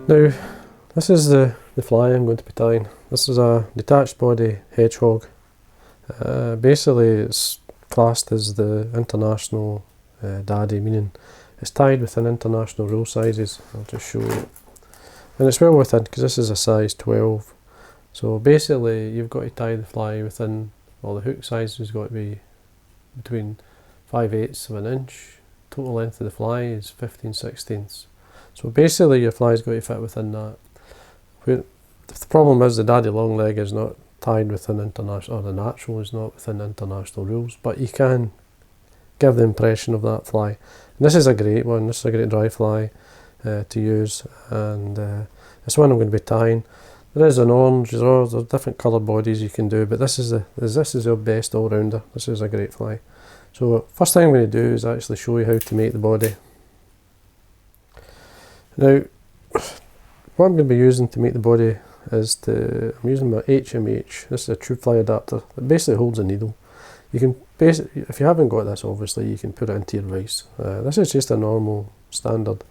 Now, this is the fly I'm going to be tying. This is a detached body hedgehog. Basically it's classed as the international daddy, meaning it's tied within international rule sizes. I'll just show you. And it's well within, because this is a size 12. So basically you've got to tie the fly within, well, the hook size has got to be between 5/8 of an inch. Total length of the fly is 15/16. So basically your fly's got to fit within that. The problem is the daddy long leg is not tied within international, or the natural is not within international rules, but you can give the impression of that fly. And this is a great one, this is a great dry fly to use, and it's one I'm going to be tying. There is an orange, there's different coloured bodies you can do, but this is your best all-rounder. This is a great fly. So first thing I'm going to do is actually show you how to make the body. Now, what I'm going to be using to make the body is I'm using my HMH. This is a tube fly adapter that basically holds a needle. You can basically, if you haven't got this, obviously you can put it into your vise. This is just a normal standard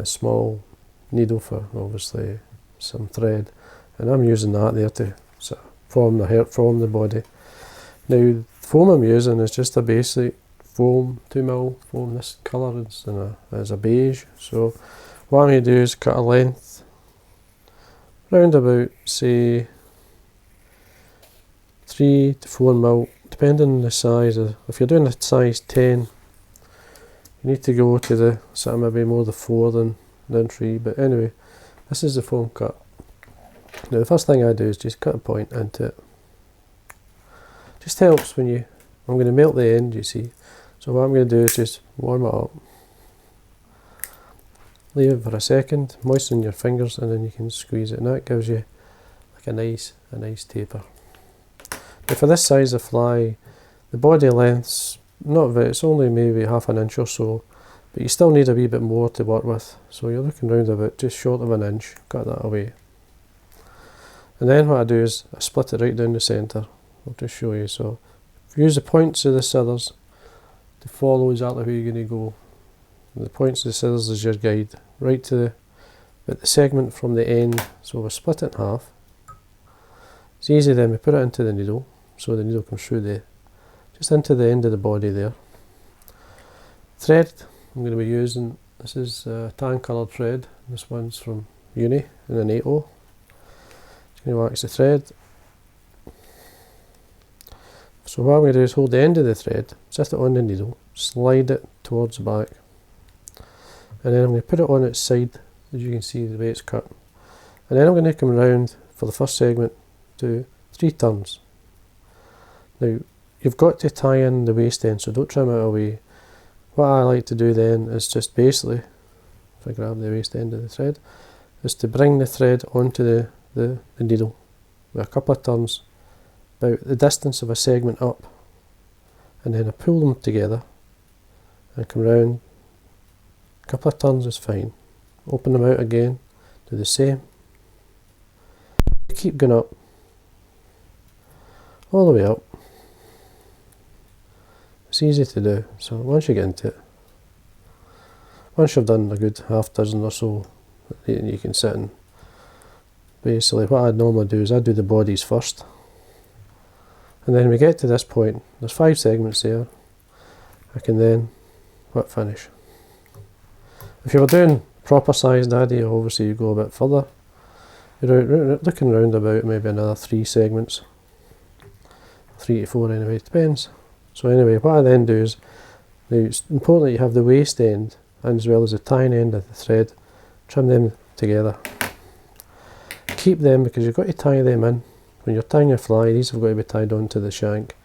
small needle for obviously some thread, and I'm using that there to sort of form the body. Now the foam I'm using is just a basic foam, 2mm foam. This colour is a beige. So what I'm going to do is cut a length round about, say, 3 to 4mm, depending on the size. If you're doing a size 10, you need to go to the sort of maybe more the 4 than 3. But anyway, this is the foam cut. Now the first thing I do is just cut a point into it. Just helps when I'm going to melt the end, you see. So what I'm going to do is just warm it up. Leave it for a second, moisten your fingers, and then you can squeeze it, and that gives you like a nice taper. Now for this size of fly, the body length's not very, it's only maybe half an inch or so, but you still need a wee bit more to work with. So you're looking round about just short of an inch. Cut that away. And then what I do is I split it right down the centre. I'll just show you. So use the points of the scissors to follow exactly where you're going to go. The points of the scissors is your guide, right to the segment from the end. So we'll split it in half. It's easy then, we put it into the needle, so the needle comes through just into the end of the body there. Thread I'm going to be using, this is tan coloured thread. This one's from uni in an 8/0. Just going to wax the thread. So what I'm going to do is hold the end of the thread, sit it on the needle, slide it towards the back, and then I'm going to put it on its side, as you can see the way it's cut. And then I'm going to come around for the first segment, do 3 turns. Now you've got to tie in the waist end, so don't trim it away. What I like to do then is just basically, if I grab the waist end of the thread, is to bring the thread onto the needle with a couple of turns, about the distance of a segment up, and then I pull them together and come round. A couple of turns is fine. Open them out again, do the same. Keep going up, all the way up. It's easy to do, so once you get into it, once you've done a good half dozen or so, you can sit and basically what I'd normally do is I'd do the bodies first, and then we get to this point, there's 5 segments there, I can then finish. If you were doing proper size daddy, obviously you go a bit further. You're looking around about maybe another 3 segments, 3 to 4 anyway, it depends. So anyway, what I then do is, now it's important that you have the waist end and as well as the tying end of the thread, trim them together. Keep them because you've got to tie them in. When you're tying your fly, these have got to be tied onto the shank.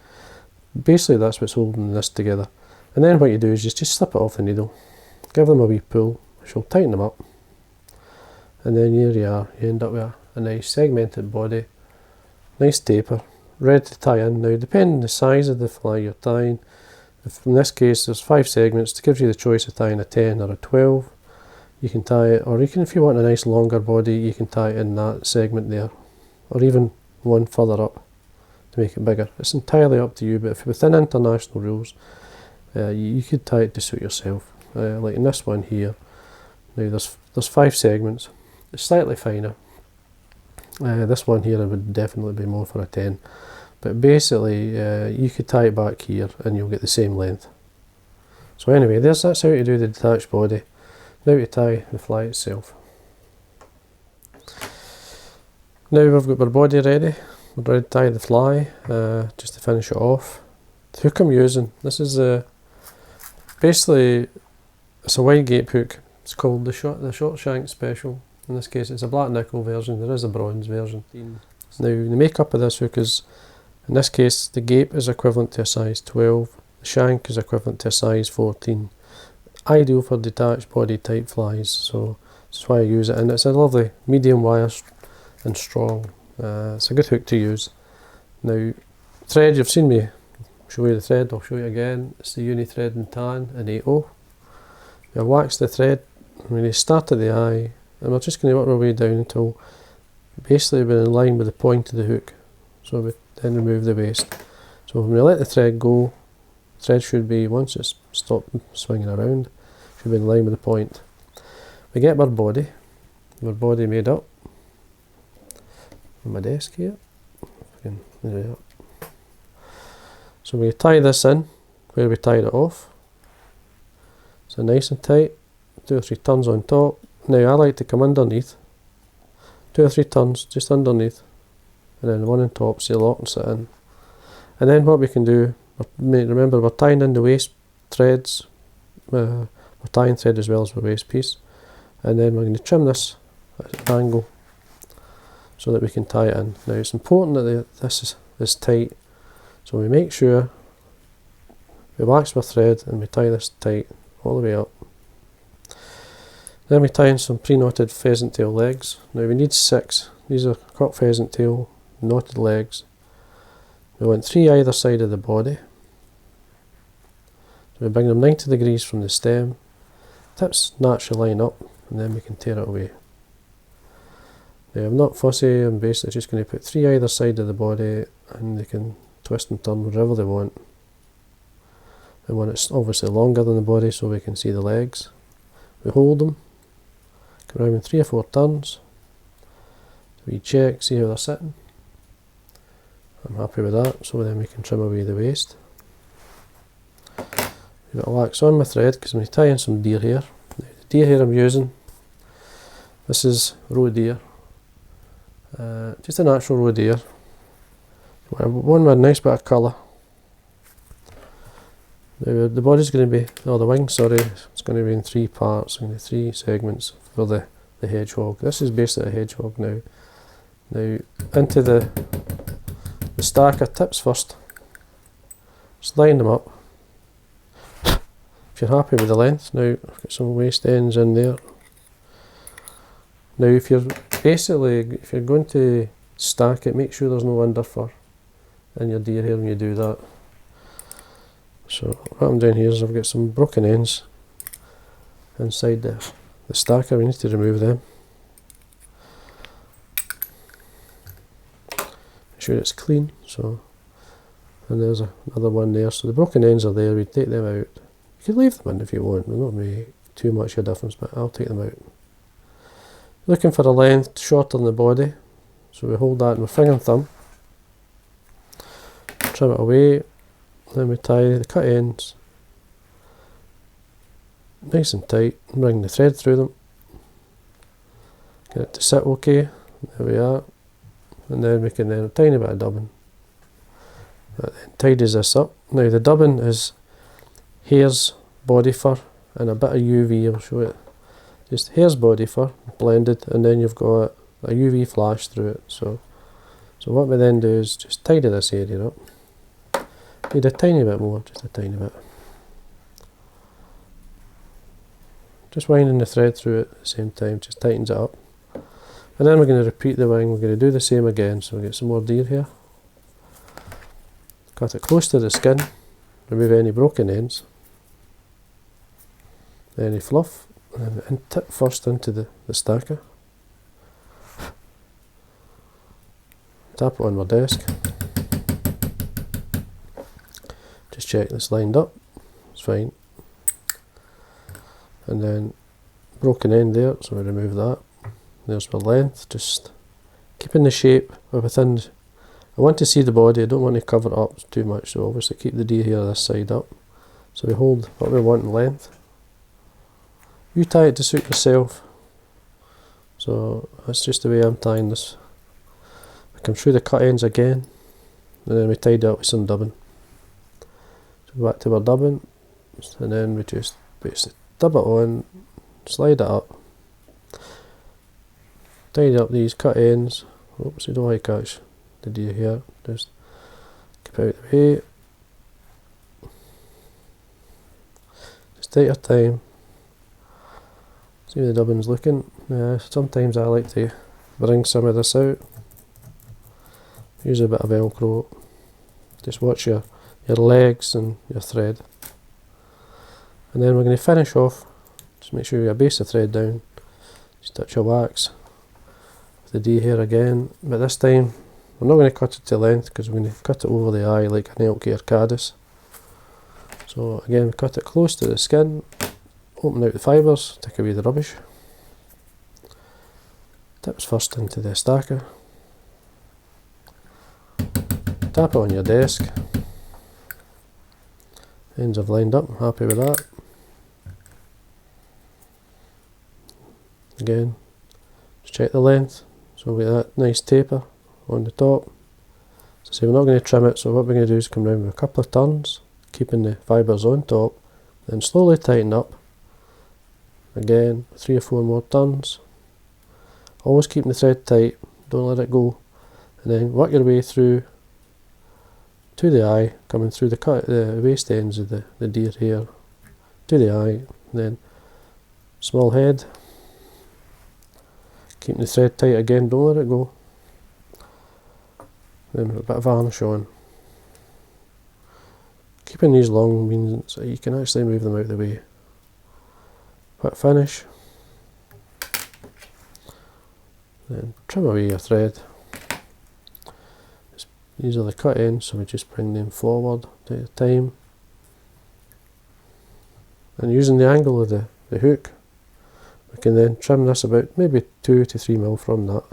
Basically that's what's holding this together. And then what you do is just slip it off the needle, give them a wee pull, which will tighten them up. And then here you are, you end up with a nice segmented body, nice taper, ready to tie in. Now depending on the size of the fly you're tying, if in this case there's 5 segments, it gives you the choice of tying a 10 or a 12. You can tie it, or you can, if you want a nice longer body, you can tie it in that segment there, or even one further up to make it bigger. It's entirely up to you, but if within international rules, you could tie it to suit yourself. Like in this one here, now there's 5 segments. slightly finer. This one here would definitely be more for a 10. But basically, you could tie it back here and you'll get the same length. So anyway, that's how to do the detached body. Now to tie the fly itself. Now we've got our body ready. We're ready to tie the fly, just to finish it off. The hook I'm using, this is basically, it's a wide gape hook. It's called the short shank special. In this case it's a black nickel version, there is a bronze version. Now the makeup of this hook is, in this case the gape is equivalent to a size 12, the shank is equivalent to a size 14. Ideal for detached body type flies, so that's why I use it, and it's a lovely medium wire and strong. It's a good hook to use. Now thread, you've seen me show you the thread, I'll show you again. It's the uni thread in tan in 8/0. You wax the thread when you start at the eye, and we're just going to work our way down until basically we're in line with the point of the hook. So we then remove the waste. So when we let the thread go, the thread should be, once it's stopped swinging around, should be in line with the point. We get our body made up on my desk here. So we tie this in where we tied it off. So nice and tight, 2 or 3 turns on top. Now I like to come underneath, 2 or 3 turns just underneath, and then one on top so it locks it in. And then what we can do, remember we're tying in the waste threads, we're tying thread as well as the waste piece, and then we're going to trim this at an angle so that we can tie it in. Now it's important that this is tight, so we make sure we wax our thread and we tie this tight all the way up. Then we tie in some pre-knotted pheasant tail legs. Now we need 6. These are cut pheasant tail knotted legs. We want 3 either side of the body. So we bring them 90 degrees from the stem. Tips naturally line up, and then we can tear it away. Now I'm not fussy, I'm basically just going to put 3 either side of the body, and they can twist and turn wherever they want. We want it obviously longer than the body so we can see the legs. We hold them, go around in 3 or 4 turns, we check, see how they're sitting. I'm happy with that, so then we can trim away the waste. We've got a wax on my thread because I'm going to tie in some deer hair. The deer hair I'm using, this is roe deer, just a natural roe deer. One with a nice bit of colour. Now the body's going to be, the wing, sorry, it's going to be in 3 parts, and 3 segments for the hedgehog. This is basically a hedgehog now. Now into the stacker, tips first, just line them up. If you're happy with the length, now I've got some waste ends in there. Now if you're going to stack it, make sure there's no underfur in your deer hair when you do that. So what I'm doing here is I've got some broken ends inside the stacker, we need to remove them. Make sure it's clean, so, and there's another one there, so the broken ends are there, we take them out. You can leave them in if you want, they're not make too much of a difference, but I'll take them out. Looking for a length shorter than the body, so we hold that in my finger and thumb, trim it away, then we tie the cut ends nice and tight, and bring the thread through them, get it to sit okay, there we are, and then we can a tiny bit of dubbing. That then tidies this up. Now the dubbing is hare's body fur and a bit of UV, I'll show it. Just hare's body fur blended, and then you've got a UV flash through it. So what we then do is just tidy this area up. Need a tiny bit more, just a tiny bit. Just winding the thread through it at the same time, just tightens it up. And then we're going to repeat the wing, we're going to do the same again, so we get some more deer here. Cut it close to the skin, remove any broken ends, any fluff, and tip first into the stacker. Tap it on my desk. Just check this lined up, it's fine. And then broken end there, so we remove that. there's my length, just keeping the shape within. I want to see the body, I don't want to cover it up too much, so obviously keep the deer hair this side up. So we hold what we want in length. You tie it to suit yourself. So that's just the way I'm tying this. I come through the cut ends again, and then we tied it up with some dubbing. So back to our dubbing, and then we just basically dub it on, slide it up, tidy up these cut ends. Oops, you don't want to catch the deer hair, just keep out of the way. Just take your time. See how the dubbing's looking. Sometimes I like to bring some of this out. Use a bit of Velcro. Just watch your legs and your thread. And then we're going to finish off. Just make sure you base the thread down. Just touch your wax with the D hair again. But this time we're not going to cut it to length because we're going to cut it over the eye like an elk ear caddis. So again, cut it close to the skin. Open out the fibres, take away the rubbish. Tips first into the stacker. Tap it on your desk. Ends have lined up, happy with that. Again, just check the length. So we get that nice taper on the top. So we're not going to trim it, so what we're going to do is come round with a couple of turns, keeping the fibres on top, then slowly tighten up. Again, 3 or 4 more turns. Always keeping the thread tight, don't let it go. And then work your way through to the eye, coming through the waist ends of the deer hair to the eye, and then small head. Keeping the thread tight again, don't let it go. Then a bit of varnish on. Keeping these long means that you can actually move them out of the way. Quick finish. Then trim away your thread. These are the cut ends, so we just bring them forward, take the time. And using the angle of the hook, we can then trim this about maybe 2 to 3 mil from that.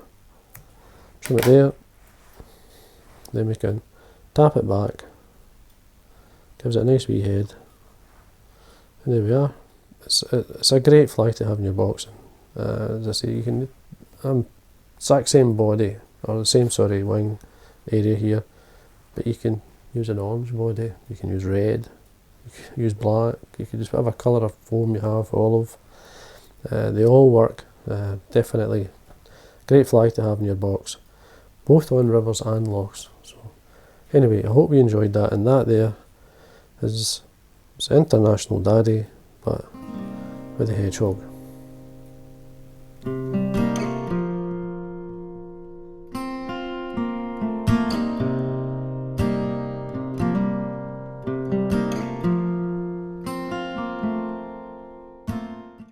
Trim it there. Then we can tap it back. Gives it a nice wee head. And there we are. It's a great fly to have in your boxing. As I say, you can exact same body, or the same wing area here, but you can use an orange body, you can use red, you can use black, you can just whatever colour of foam you have, olive. They all work. Definitely great fly to have in your box, both on rivers and lochs. So anyway, I hope you enjoyed that, and that there is International Daddy, but with the Hedgehog.